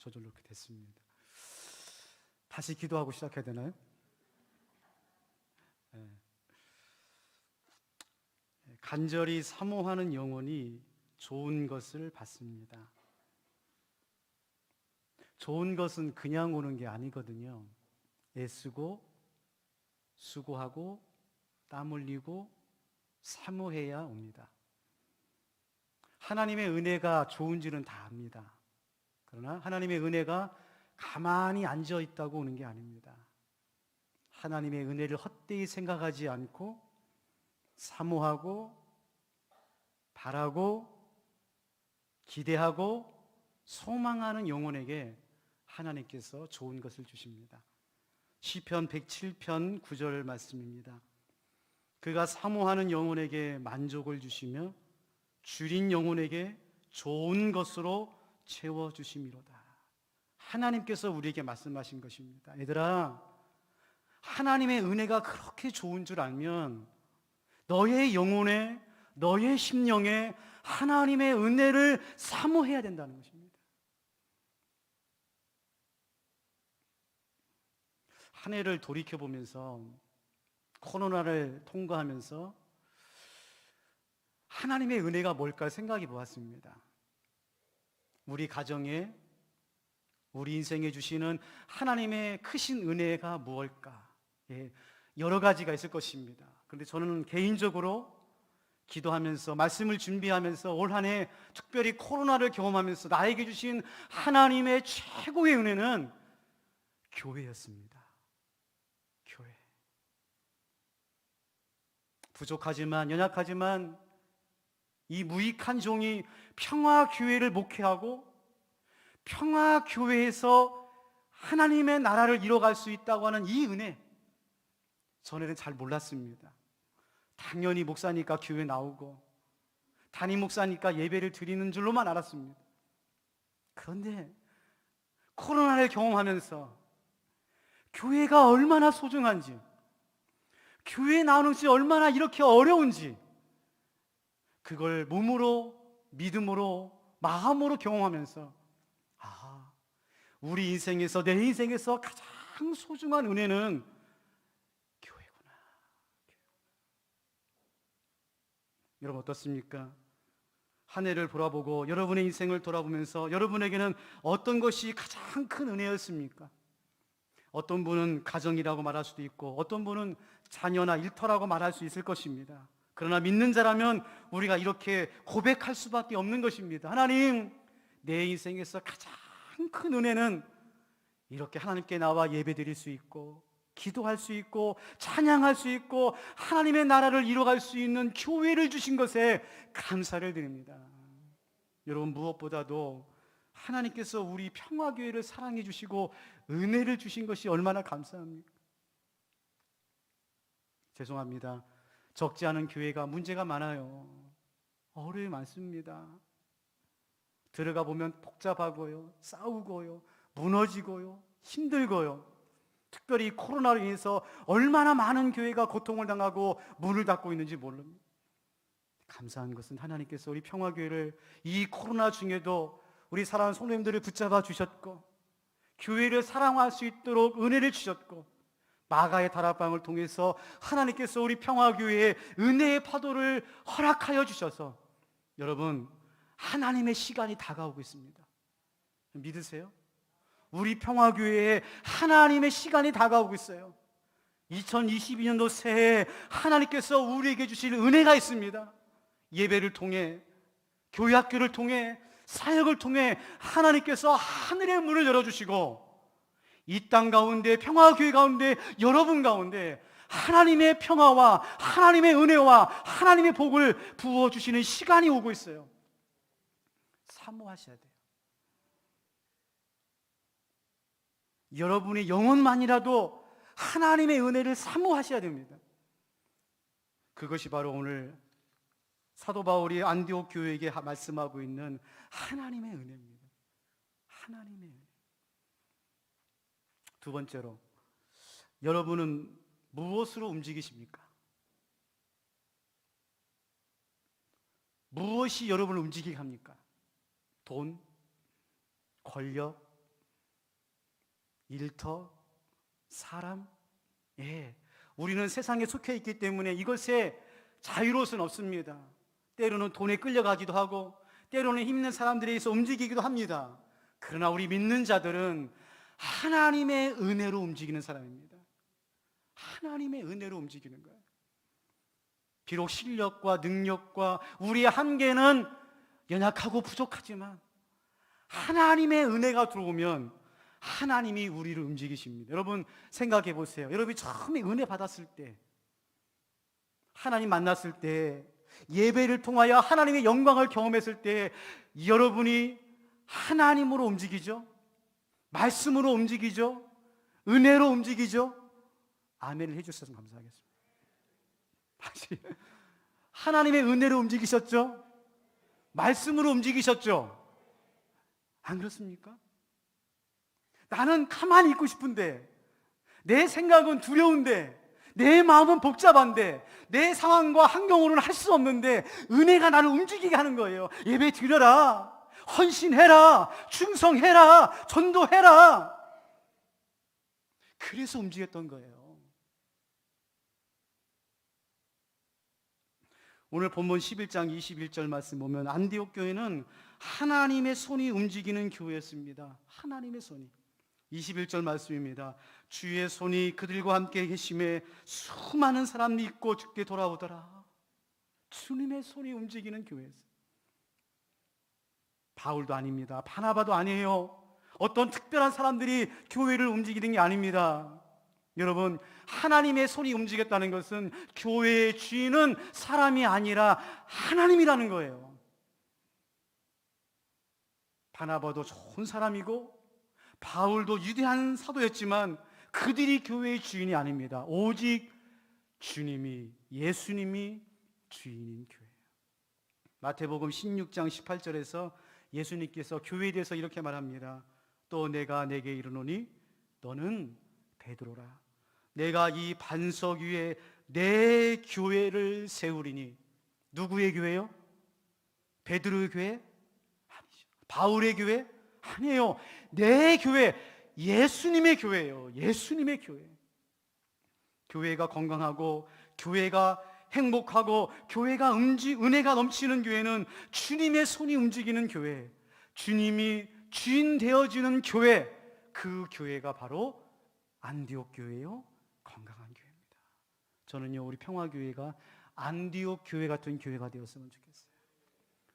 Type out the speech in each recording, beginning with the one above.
저절로 그렇게 됐습니다. 다시 기도하고 시작해야 되나요? 네. 간절히 사모하는 영혼이 좋은 것을 받습니다. 좋은 것은 그냥 오는 게 아니거든요. 애쓰고 수고하고 땀 흘리고 사모해야 옵니다. 하나님의 은혜가 좋은지는 다 압니다. 그러나 하나님의 은혜가 가만히 앉아 있다고 오는 게 아닙니다. 하나님의 은혜를 헛되이 생각하지 않고 사모하고 바라고 기대하고 소망하는 영혼에게 하나님께서 좋은 것을 주십니다. 시편 107편 9절 말씀입니다. 그가 사모하는 영혼에게 만족을 주시며 줄인 영혼에게 좋은 것으로 채워주심이로다. 하나님께서 우리에게 말씀하신 것입니다. 얘들아, 하나님의 은혜가 그렇게 좋은 줄 알면 너의 영혼에, 너의 심령에 하나님의 은혜를 사모해야 된다는 것입니다. 한 해를 돌이켜보면서 코로나를 통과하면서 하나님의 은혜가 뭘까 생각해 보았습니다. 우리 가정에, 우리 인생에 주시는 하나님의 크신 은혜가 무엇일까? 여러 가지가 있을 것입니다. 그런데 저는 개인적으로 기도하면서 말씀을 준비하면서 올 한 해 특별히 코로나를 경험하면서 나에게 주신 하나님의 최고의 은혜는 교회였습니다. 교회. 부족하지만 연약하지만 이 무익한 종이 평화교회를 목회하고 평화교회에서 하나님의 나라를 이뤄갈 수 있다고 하는 이 은혜, 전에는 잘 몰랐습니다. 당연히 목사니까 교회 나오고 담임 목사니까 예배를 드리는 줄로만 알았습니다. 그런데 코로나를 경험하면서 교회가 얼마나 소중한지, 교회에 나오는 것이 얼마나 이렇게 어려운지, 그걸 몸으로, 믿음으로, 마음으로 경험하면서 우리 인생에서, 내 인생에서 가장 소중한 은혜는 교회구나. 여러분 어떻습니까? 한 해를 돌아보고 여러분의 인생을 돌아보면서 여러분에게는 어떤 것이 가장 큰 은혜였습니까? 어떤 분은 가정이라고 말할 수도 있고 어떤 분은 자녀나 일터라고 말할 수 있을 것입니다. 그러나 믿는 자라면 우리가 이렇게 고백할 수밖에 없는 것입니다. 하나님, 내 인생에서 가장 큰 은혜는 이렇게 하나님께 나와 예배드릴 수 있고 기도할 수 있고 찬양할 수 있고 하나님의 나라를 이뤄갈 수 있는 교회를 주신 것에 감사를 드립니다. 여러분, 무엇보다도 하나님께서 우리 평화교회를 사랑해 주시고 은혜를 주신 것이 얼마나 감사합니까? 죄송합니다. 적지 않은 교회가 문제가 많아요. 어려움이 많습니다. 들어가 보면 복잡하고요, 싸우고요, 무너지고요, 힘들고요. 특별히 코로나로 인해서 얼마나 많은 교회가 고통을 당하고 문을 닫고 있는지 모릅니다. 감사한 것은 하나님께서 우리 평화교회를 이 코로나 중에도 우리 사랑하는 성도님들을 붙잡아 주셨고 교회를 사랑할 수 있도록 은혜를 주셨고 마가의 다락방을 통해서 하나님께서 우리 평화교회에 은혜의 파도를 허락하여 주셔서 여러분, 하나님의 시간이 다가오고 있습니다. 믿으세요? 우리 평화교회에 하나님의 시간이 다가오고 있어요. 2022년도 새해 하나님께서 우리에게 주실 은혜가 있습니다. 예배를 통해, 교회학교를 통해, 사역을 통해 하나님께서 하늘의 문을 열어주시고 이 땅 가운데, 평화교회 가운데, 여러분 가운데 하나님의 평화와 하나님의 은혜와 하나님의 복을 부어주시는 시간이 오고 있어요. 사모하셔야 돼요. 여러분의 영혼만이라도 하나님의 은혜를 사모하셔야 됩니다. 그것이 바로 오늘 사도 바울이 안디옥 교회에게 말씀하고 있는 하나님의 은혜입니다. 하나님의 은혜. 두 번째로, 여러분은 무엇으로 움직이십니까? 무엇이 여러분을 움직이게 합니까? 돈, 권력, 일터, 사람, 우리는 세상에 속해 있기 때문에 이것에 자유로울 수는 없습니다. 때로는 돈에 끌려가기도 하고 때로는 힘있는 사람들에 의해서 움직이기도 합니다. 그러나 우리 믿는 자들은 하나님의 은혜로 움직이는 사람입니다. 하나님의 은혜로 움직이는 거예요. 비록 실력과 능력과 우리의 한계는 연약하고 부족하지만 하나님의 은혜가 들어오면 하나님이 우리를 움직이십니다. 여러분 생각해 보세요. 여러분이 처음에 은혜 받았을 때, 하나님 만났을 때, 예배를 통하여 하나님의 영광을 경험했을 때 여러분이 하나님으로 움직이죠? 말씀으로 움직이죠? 은혜로 움직이죠? 아멘을 해주셔서 감사하겠습니다. 다시 하나님의 은혜로 움직이셨죠? 말씀으로 움직이셨죠? 안 그렇습니까? 나는 가만히 있고 싶은데, 내 생각은 두려운데, 내 마음은 복잡한데, 내 상황과 환경으로는 할 수 없는데 은혜가 나를 움직이게 하는 거예요. 예배 드려라, 헌신해라, 충성해라, 전도해라. 그래서 움직였던 거예요. 오늘 본문 11장 21절 말씀 보면 안디옥 교회는 하나님의 손이 움직이는 교회였습니다. 하나님의 손이. 21절 말씀입니다. 주의 손이 그들과 함께 계심에 수많은 사람이 믿고 죽게 돌아오더라. 주님의 손이 움직이는 교회였어요. 바울도 아닙니다. 바나바도 아니에요. 어떤 특별한 사람들이 교회를 움직이는 게 아닙니다. 여러분, 하나님의 손이 움직였다는 것은 교회의 주인은 사람이 아니라 하나님이라는 거예요. 바나바도 좋은 사람이고 바울도 위대한 사도였지만 그들이 교회의 주인이 아닙니다. 오직 주님이, 예수님이 주인인 교회예요. 마태복음 16장 18절에서 예수님께서 교회에 대해서 이렇게 말합니다. 또 내가 내게 이르노니 너는 베드로라. 내가 이 반석 위에 내 교회를 세우리니. 누구의 교회요? 베드로의 교회? 아니죠. 바울의 교회? 아니에요. 내 교회, 예수님의 교회예요. 예수님의 교회. 교회가 건강하고 교회가 행복하고 교회가 은혜가 넘치는 교회는 주님의 손이 움직이는 교회, 주님이 주인 되어주는 교회, 그 교회가 바로 안디옥 교회요, 건강한 교회입니다. 저는요, 우리 평화교회가 안디옥 교회 같은 교회가 되었으면 좋겠어요.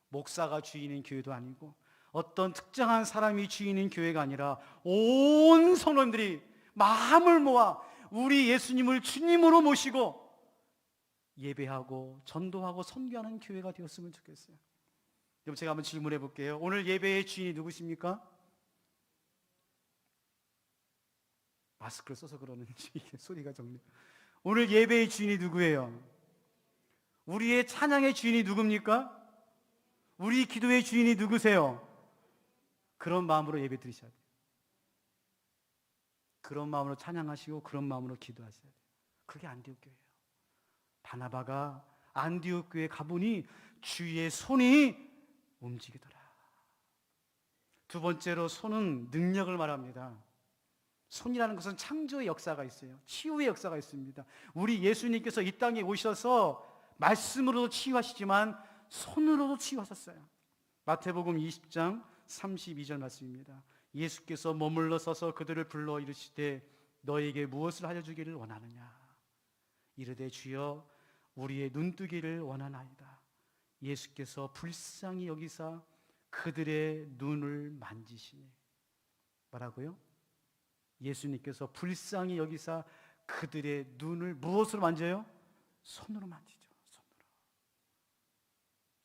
목사가 주인인 교회도 아니고 어떤 특정한 사람이 주인인 교회가 아니라 온 성도님들이 마음을 모아 우리 예수님을 주님으로 모시고 예배하고 전도하고 선교하는 교회가 되었으면 좋겠어요. 여러분, 제가 한번 질문해 볼게요. 오늘 예배의 주인이 누구십니까? 마스크를 써서 그러는지 소리가 적네요. 오늘 예배의 주인이 누구예요? 우리의 찬양의 주인이 누굽니까? 우리 기도의 주인이 누구세요? 그런 마음으로 예배 드리셔야 돼요. 그런 마음으로 찬양하시고 그런 마음으로 기도하셔야 돼요. 그게 안디옥 교회예요. 바나바가 안디옥 교회에 가보니 주의 손이 움직이더라. 두 번째로 손은 능력을 말합니다. 손이라는 것은 창조의 역사가 있어요. 치유의 역사가 있습니다. 우리 예수님께서 이 땅에 오셔서 말씀으로도 치유하시지만 손으로도 치유하셨어요. 마태복음 20장 32절 말씀입니다. 예수께서 머물러 서서 그들을 불러 이르시되 너에게 무엇을 하여 주기를 원하느냐? 이르되 주여 우리의 눈뜨기를 원하나이다. 예수께서 불쌍히 여기사 그들의 눈을 만지시니. 뭐라고요? 예수님께서 불쌍히 여기사 그들의 눈을 무엇으로 만져요? 손으로 만지죠.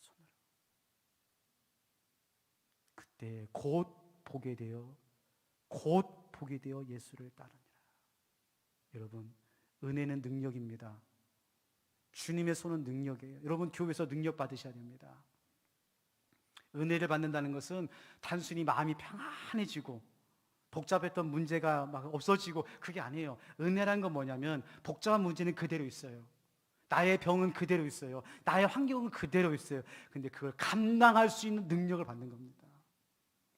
손으로. 그때 곧 보게 되어 예수를 따르니라. 여러분, 은혜는 능력입니다. 주님의 손은 능력이에요. 여러분, 교회에서 능력 받으셔야 됩니다. 은혜를 받는다는 것은 단순히 마음이 평안해지고 복잡했던 문제가 막 없어지고 그게 아니에요. 은혜란 건 뭐냐면 복잡한 문제는 그대로 있어요. 나의 병은 그대로 있어요. 나의 환경은 그대로 있어요. 근데 그걸 감당할 수 있는 능력을 받는 겁니다.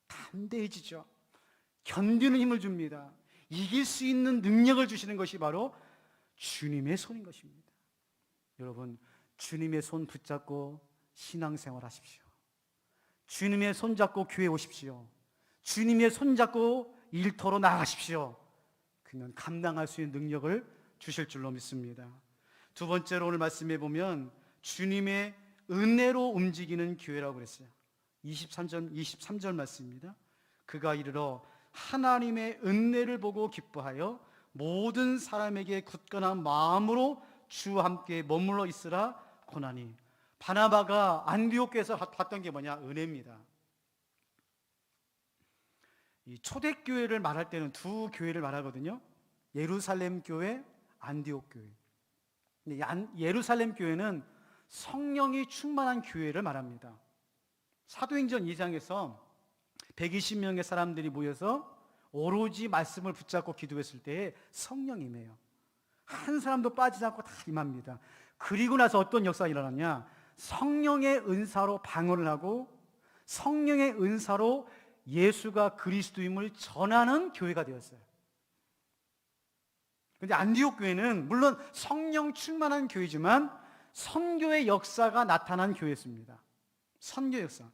담대해지죠. 견디는 힘을 줍니다. 이길 수 있는 능력을 주시는 것이 바로 주님의 손인 것입니다. 여러분, 주님의 손 붙잡고 신앙생활 하십시오. 주님의 손 잡고 교회 오십시오. 주님의 손 잡고 일터로 나가십시오. 그러면 감당할 수 있는 능력을 주실 줄로 믿습니다. 두 번째로 오늘 말씀해 보면 주님의 은혜로 움직이는 교회라고 그랬어요. 23절 말씀입니다. 그가 이르러 하나님의 은혜를 보고 기뻐하여 모든 사람에게 굳건한 마음으로 주와 함께 머물러 있으라 고나니. 바나바가 안디옥 교회에서 봤던 게 뭐냐? 은혜입니다. 이 초대교회를 말할 때는 두 교회를 말하거든요. 예루살렘 교회, 안디옥 교회. 근데 예루살렘 교회는 성령이 충만한 교회를 말합니다. 사도행전 2장에서 120명의 사람들이 모여서 오로지 말씀을 붙잡고 기도했을 때 성령이 임해요. 한 사람도 빠지지 않고 다 임합니다. 그리고 나서 어떤 역사가 일어났냐? 성령의 은사로 방언을 하고 성령의 은사로 예수가 그리스도임을 전하는 교회가 되었어요. 그런데 안디옥 교회는 물론 성령 충만한 교회지만 선교의 역사가 나타난 교회였습니다. 선교 역사.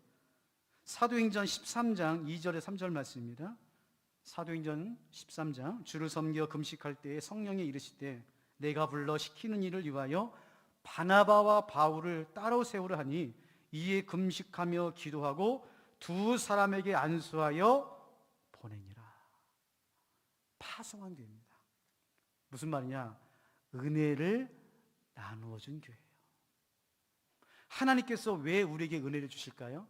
사도행전 13장 2절에 3절 말씀입니다. 사도행전 13장 주를 섬겨 금식할 때에 성령이 이르시되 내가 불러 시키는 일을 위하여 바나바와 바울을 따로 세우려 하니 이에 금식하며 기도하고 두 사람에게 안수하여 보내니라. 파송한 교회입니다. 무슨 말이냐? 은혜를 나누어 준 교회예요. 하나님께서 왜 우리에게 은혜를 주실까요?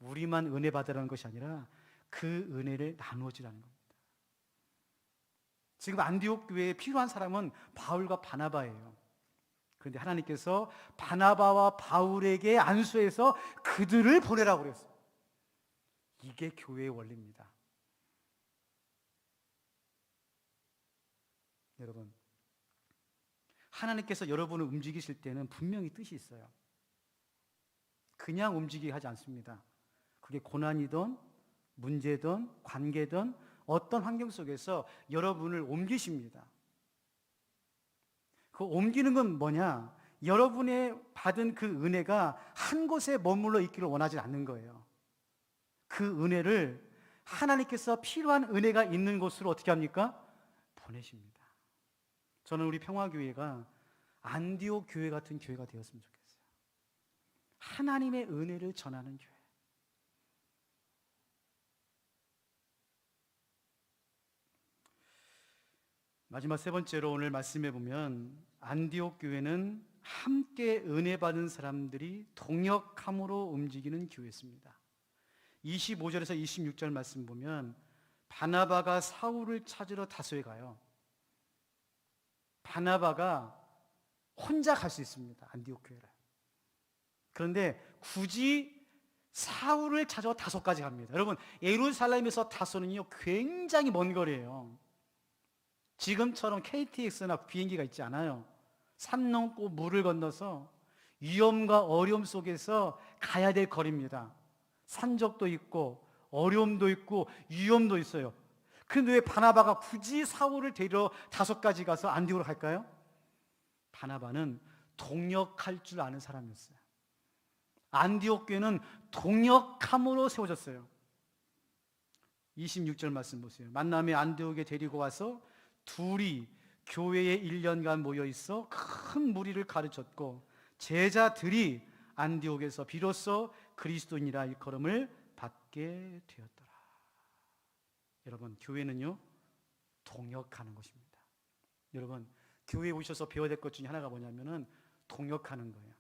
우리만 은혜 받으라는 것이 아니라 그 은혜를 나누어 주라는 겁니다. 지금 안디옥 교회에 필요한 사람은 바울과 바나바예요. 그런데 하나님께서 바나바와 바울에게 안수해서 그들을 보내라고 그랬어요. 이게 교회의 원리입니다. 여러분, 하나님께서 여러분을 움직이실 때는 분명히 뜻이 있어요. 그냥 움직이게 하지 않습니다. 그게 고난이든 문제든 관계든 어떤 환경 속에서 여러분을 옮기십니다. 그 옮기는 건 뭐냐? 여러분의 받은 그 은혜가 한 곳에 머물러 있기를 원하지 않는 거예요. 그 은혜를 하나님께서 필요한 은혜가 있는 곳으로 어떻게 합니까? 보내십니다. 저는 우리 평화교회가 안디옥 교회 같은 교회가 되었으면 좋겠어요. 하나님의 은혜를 전하는 교회. 마지막 세 번째로 오늘 말씀해 보면 안디옥 교회는 함께 은혜 받은 사람들이 동역함으로 움직이는 교회였습니다. 25절에서 26절 말씀 보면 바나바가 사울을 찾으러 다소에 가요. 바나바가 혼자 갈 수 있습니다. 안디옥 교회를. 그런데 굳이 사울을 찾아 다소까지 갑니다. 여러분, 예루살렘에서 다소는요 굉장히 먼 거리예요. 지금처럼 KTX나 비행기가 있지 않아요. 산 넘고 물을 건너서 위험과 어려움 속에서 가야 될 거리입니다. 산적도 있고 어려움도 있고 위험도 있어요. 그런데 왜 바나바가 굳이 사울을 데리러 다소까지 가서 안디옥으로 갈까요? 바나바는 동역할 줄 아는 사람이었어요. 안디옥 교회는 동역함으로 세워졌어요. 26절 말씀 보세요. 만남에 안디옥에 데리고 와서 둘이 교회에 1년간 모여 있어 큰 무리를 가르쳤고 제자들이 안디옥에서 비로소 그리스도인이라 일컬음을 받게 되었더라. 여러분, 교회는요 동역하는 것입니다. 여러분, 교회에 오셔서 배워야 될 것 중에 하나가 뭐냐면은 동역하는 거예요.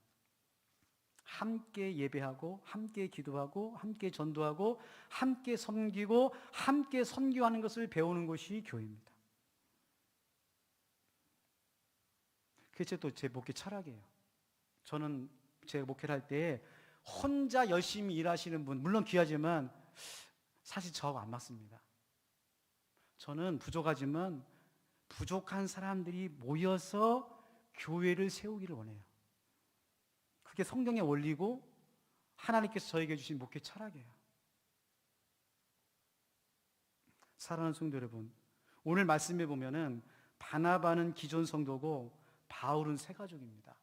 함께 예배하고 함께 기도하고 함께 전도하고 함께 섬기고 함께 선교하는 것을 배우는 것이 교회입니다. 그게 또 제 목회 철학이에요. 저는 제 목회를 할 때 혼자 열심히 일하시는 분, 물론 귀하지만 사실 저하고 안 맞습니다. 저는 부족하지만 부족한 사람들이 모여서 교회를 세우기를 원해요. 그게 성경의 원리고 하나님께서 저에게 주신 목회 철학이에요. 사랑하는 성도 여러분, 오늘 말씀해 보면은 바나바는 기존 성도고 바울은 새 가족입니다.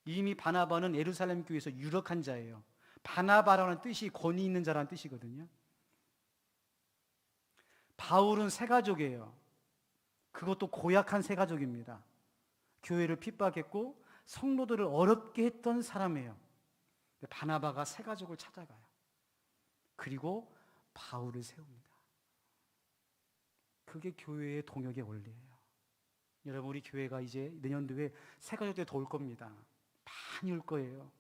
이미 바나바는 예루살렘 교회에서 유력한 자예요. 바나바라는 뜻이 권위 있는 자라는 뜻이거든요. 바울은 새 가족이에요. 그것도 고약한 새 가족입니다. 교회를 핍박했고 성도들을 어렵게 했던 사람이에요. 바나바가 새 가족을 찾아가요. 그리고 바울을 세웁니다. 그게 교회의 동역의 원리예요. 여러분, 우리 교회가 이제 내년도에 새 가족들이 더 올 겁니다. 많이 올 거예요.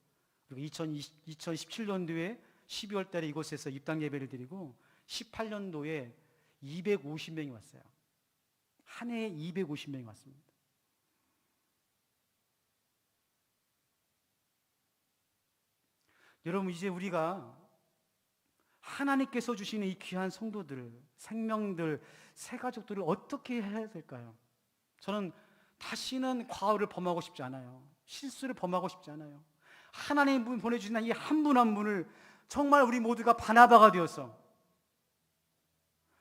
그리고 2017년도에 12월 달에 이곳에서 입당 예배를 드리고 18년도에 250명이 왔어요. 한 해에 250명이 왔습니다. 여러분, 이제 우리가 하나님께서 주시는 이 귀한 성도들, 생명들, 새 가족들을 어떻게 해야 될까요? 저는 다시는 과오를 범하고 싶지 않아요. 실수를 범하고 싶지 않아요. 하나님이 보내주신 이 한 분 한 분을 정말 우리 모두가 바나바가 되어서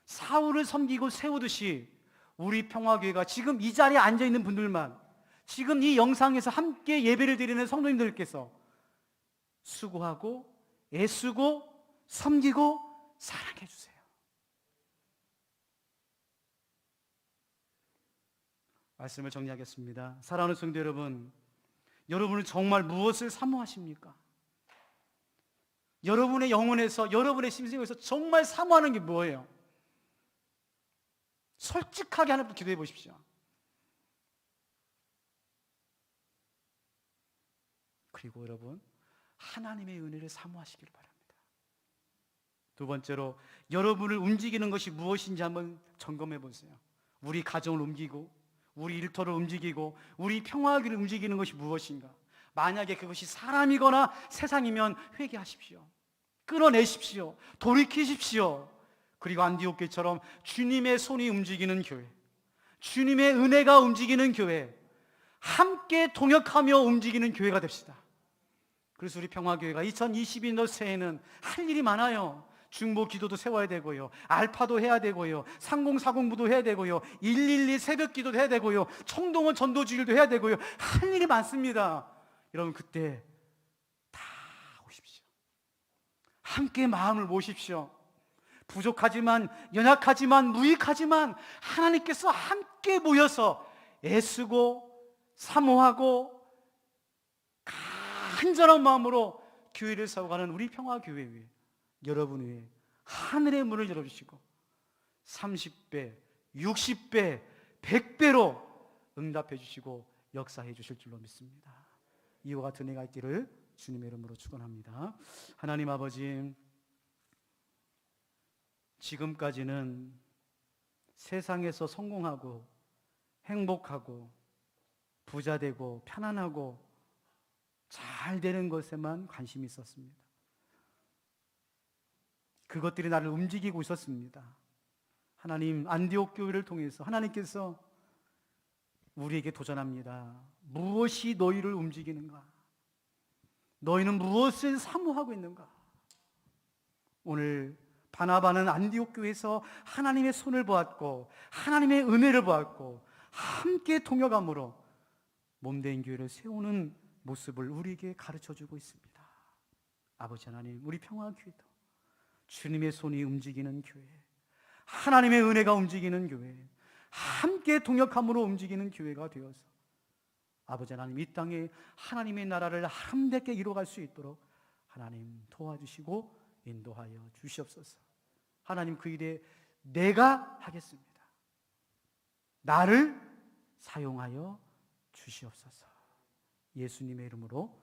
사울을 섬기고 세우듯이 우리 평화교회가 지금 이 자리에 앉아있는 분들만, 지금 이 영상에서 함께 예배를 드리는 성도님들께서 수고하고 애쓰고 섬기고 사랑해 주세요. 말씀을 정리하겠습니다. 사랑하는 성도 여러분, 여러분은 정말 무엇을 사모하십니까? 여러분의 영혼에서, 여러분의 심생에서 정말 사모하는 게 뭐예요? 솔직하게 하나님께 기도해 보십시오. 그리고 여러분, 하나님의 은혜를 사모하시기를 바랍니다. 두 번째로, 여러분을 움직이는 것이 무엇인지 한번 점검해 보세요. 우리 가정을 움직이고, 우리 일터를 움직이고, 우리 평화교회를 움직이는 것이 무엇인가? 만약에 그것이 사람이거나 세상이면 회개하십시오. 끊어내십시오. 돌이키십시오. 그리고 안디옥교회처럼 주님의 손이 움직이는 교회, 주님의 은혜가 움직이는 교회, 함께 동역하며 움직이는 교회가 됩시다. 그래서 우리 평화교회가 2022년 새해는 할 일이 많아요. 중보 기도도 세워야 되고요, 알파도 해야 되고요, 상공사공부도 해야 되고요, 112 새벽 기도도 해야 되고요, 청동원 전도주일도 해야 되고요. 할 일이 많습니다. 여러분, 그때 다 오십시오. 함께 마음을 모십시오. 부족하지만, 연약하지만, 무익하지만 하나님께서 함께 모여서 애쓰고 사모하고 간절한 마음으로 교회를 세워가는 우리 평화교회 위에, 여러분 위에 하늘의 문을 열어주시고 30배, 60배, 100배로 응답해 주시고 역사해 주실 줄로 믿습니다. 이와 같은 은혜가 있기를 주님의 이름으로 축원합니다. 하나님 아버지, 지금까지는 세상에서 성공하고 행복하고 부자되고 편안하고 잘 되는 것에만 관심이 있었습니다. 그것들이 나를 움직이고 있었습니다. 하나님, 안디옥 교회를 통해서 하나님께서 우리에게 도전합니다. 무엇이 너희를 움직이는가? 너희는 무엇을 사모하고 있는가? 오늘 바나바는 안디옥 교회에서 하나님의 손을 보았고 하나님의 은혜를 보았고 함께 동역함으로 몸된 교회를 세우는 모습을 우리에게 가르쳐주고 있습니다. 아버지 하나님, 우리 평화교회도 주님의 손이 움직이는 교회, 하나님의 은혜가 움직이는 교회, 함께 동역함으로 움직이는 교회가 되어서 아버지 하나님, 이 땅에 하나님의 나라를 아름답게 이루어갈 수 있도록 하나님 도와주시고 인도하여 주시옵소서. 하나님, 그 일에 내가 하겠습니다. 나를 사용하여 주시옵소서. 예수님의 이름으로